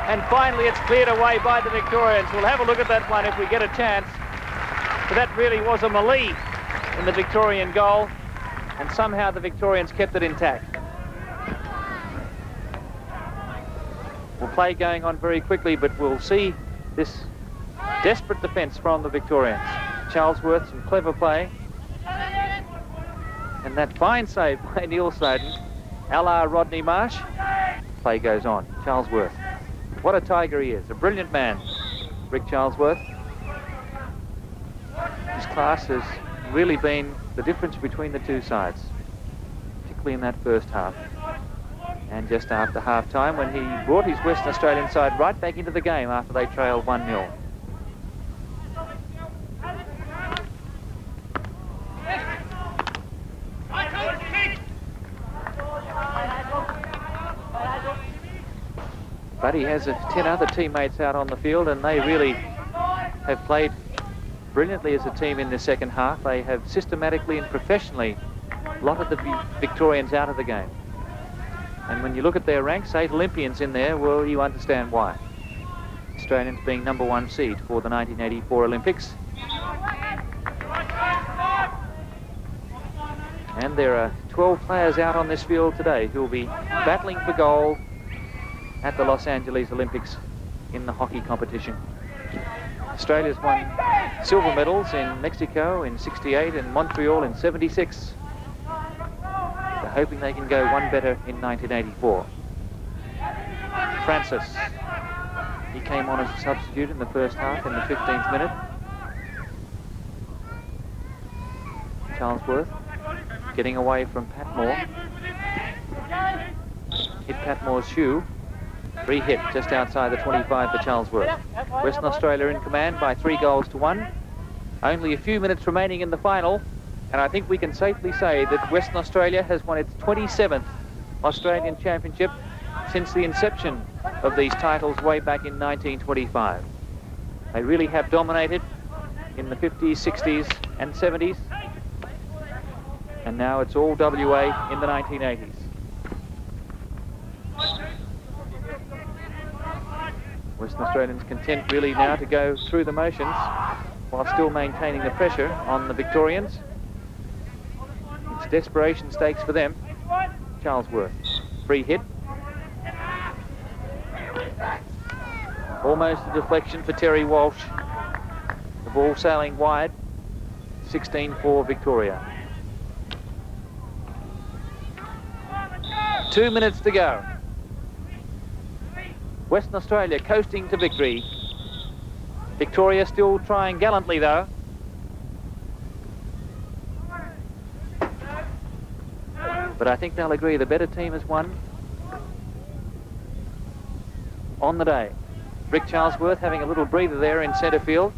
Speaker 1: And finally it's cleared away by the Victorians. We'll have a look at that one if we get a chance. But that really was a melee in the Victorian goal. And somehow the Victorians kept it intact. We'll play going on very quickly, but we'll see this desperate defence from the Victorians. Charlesworth, some clever play. And that fine save by Neil Snowden, a la Rodney Marsh. Play goes on. Charlesworth. What a tiger he is. A brilliant man, Rick Charlesworth. His class has really been the difference between the two sides, particularly in that first half. And just after half-time, when he brought his Western Australian side right back into the game after they trailed 1-0. But he has 10 other teammates out on the field, and they really have played brilliantly as a team in the second half. They have systematically and professionally blotted the Victorians out of the game. And when you look at their ranks, 8 Olympians in there, well, you understand why. Australians being #1 seed for the 1984 Olympics. And there are 12 players out on this field today who will be battling for gold at the Los Angeles Olympics in the hockey competition. Australia's won silver medals in Mexico in '68 and Montreal in '76. They're hoping they can go one better in 1984. Francis, he came on as a substitute in the first half in the 15th minute. Charlesworth getting away from Patmore. Hit Patmore's shoe. Free hit just outside the 25 for Charlesworth. Western Australia in command by 3-1. Only a few minutes remaining in the final, and I think we can safely say that Western Australia has won its 27th Australian Championship since the inception of these titles way back in 1925. They really have dominated in the 50s, 60s and 70s, and now it's all WA in the 1980s. Western Australians content really now to go through the motions while still maintaining the pressure on the Victorians. It's desperation stakes for them. Charlesworth, free hit. Almost a deflection for Terry Walsh. The ball sailing wide. 16 for Victoria. 2 minutes to go. Western Australia coasting to victory. Victoria still trying gallantly though. But I think they'll agree the better team has won on the day. Rick Charlesworth having a little breather there in centre field.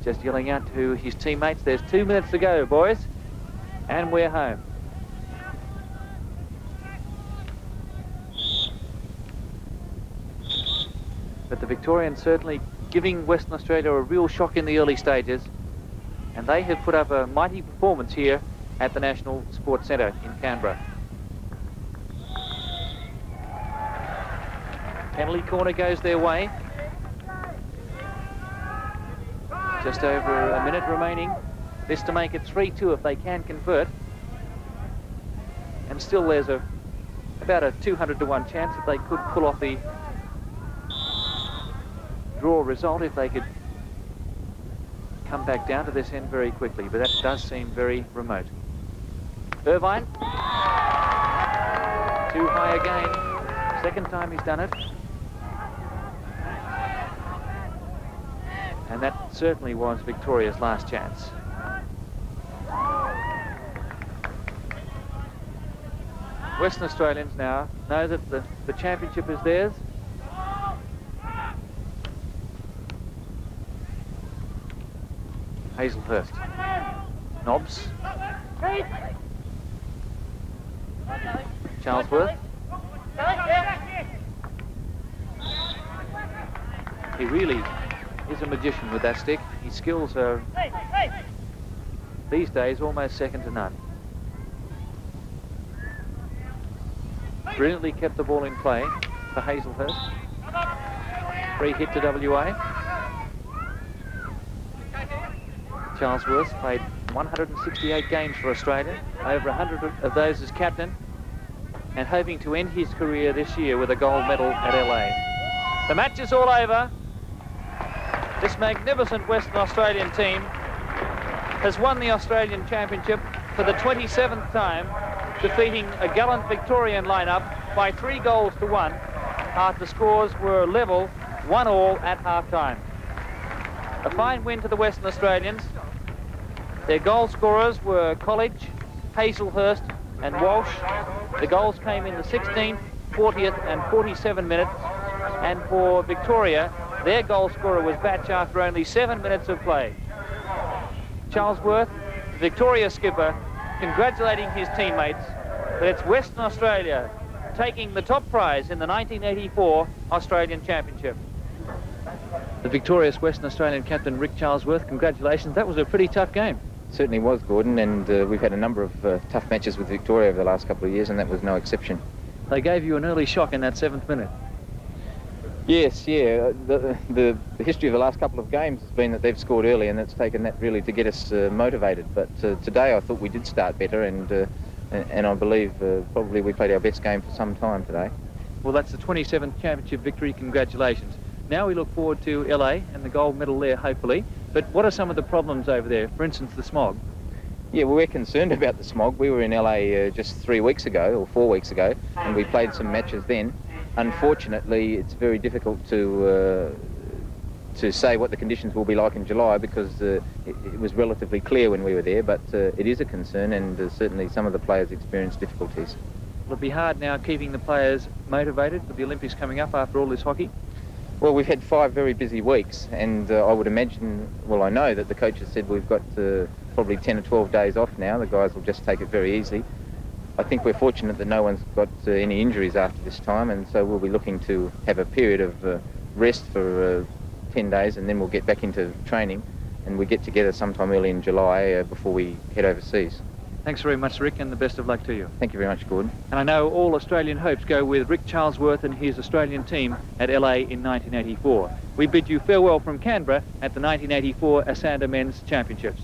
Speaker 1: Just yelling out to his teammates, there's 2 minutes to go, boys, and we're home. But the Victorians certainly giving Western Australia a real shock in the early stages, and they have put up a mighty performance here at the National Sports Centre in Canberra. Penalty corner goes their way. Just over a minute remaining. This to make it 3-2 if they can convert. And still there's about a 200-to-1 chance that they could pull off the draw result if they could come back down to this end very quickly, but that does seem very remote. Irvine, too high again. Second time he's done it. And that certainly was Victoria's last chance. Western Australians now know that the championship is theirs. Hazelhurst. Nobbs. Charlesworth. is a magician with that stick. His skills are, these days, almost second to none. Brilliantly kept the ball in play for Hazelhurst. Free hit to WA. Charles Worth played 168 games for Australia, over 100 of those as captain, and hoping to end his career this year with a gold medal at LA. The match is all over. This magnificent Western Australian team has won the Australian Championship for the 27th time, defeating a gallant Victorian lineup by 3 goals to 1 after scores were level, 1-1 at half-time. A fine win to the Western Australians. Their goal scorers were College, Hazelhurst and Walsh. The goals came in the 16th, 40th and 47 minutes. And for Victoria, their goal scorer was Batch after only 7 minutes of play. Charles Worth, Victoria skipper, congratulating his teammates that it's Western Australia taking the top prize in the 1984 Australian Championship. The victorious Western Australian captain Rick Charlesworth, congratulations. That was a pretty tough game.
Speaker 4: Certainly was, Gordon, and we've had a number of tough matches with Victoria over the last couple of years, and that was no exception.
Speaker 1: They gave you an early shock in that 7th minute.
Speaker 4: Yes, yeah. The history of the last couple of games has been that they've scored early, and that's taken that really to get us motivated. But today I thought we did start better, and I believe probably we played our best game for some time today.
Speaker 1: Well, that's the 27th championship victory. Congratulations. Now we look forward to LA and the gold medal there, hopefully. But what are some of the problems over there? For instance, the smog.
Speaker 4: Yeah, well, we're concerned about the smog. We were in LA just 3 weeks ago, or 4 weeks ago, and we played some matches then. Unfortunately, it's very difficult to say what the conditions will be like in July, because it was relatively clear when we were there, but it is a concern, and certainly some of the players experienced difficulties.
Speaker 1: Will it be hard now keeping the players motivated for the Olympics coming up after all this hockey?
Speaker 4: Well, we've had 5 very busy weeks, and I would imagine, well, I know that the coaches said we've got probably 10 or 12 days off now. The guys will just take it very easily. I think we're fortunate that no one's got any injuries after this time, and so we'll be looking to have a period of rest for 10 days, and then we'll get back into training, and we get together sometime early in July before we head overseas.
Speaker 1: Thanks very much, Rick, and the best of luck to you.
Speaker 4: Thank you very much, Gordon.
Speaker 1: And I know all Australian hopes go with Rick Charlesworth and his Australian team at LA in 1984. We bid you farewell from Canberra at the 1984 Asander Men's Championships.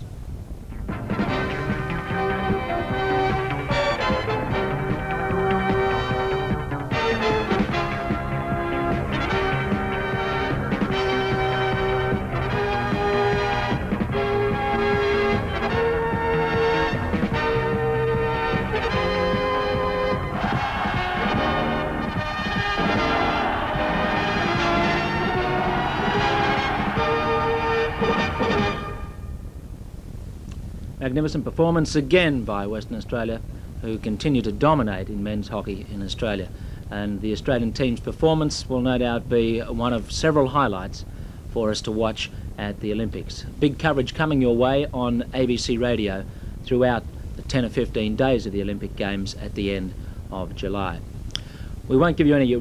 Speaker 5: Magnificent performance again by Western Australia, who continue to dominate in men's hockey in Australia. And the Australian team's performance will no doubt be one of several highlights for us to watch at the Olympics. Big coverage coming your way on ABC Radio throughout the 10 or 15 days of the Olympic Games at the end of July. We won't give you any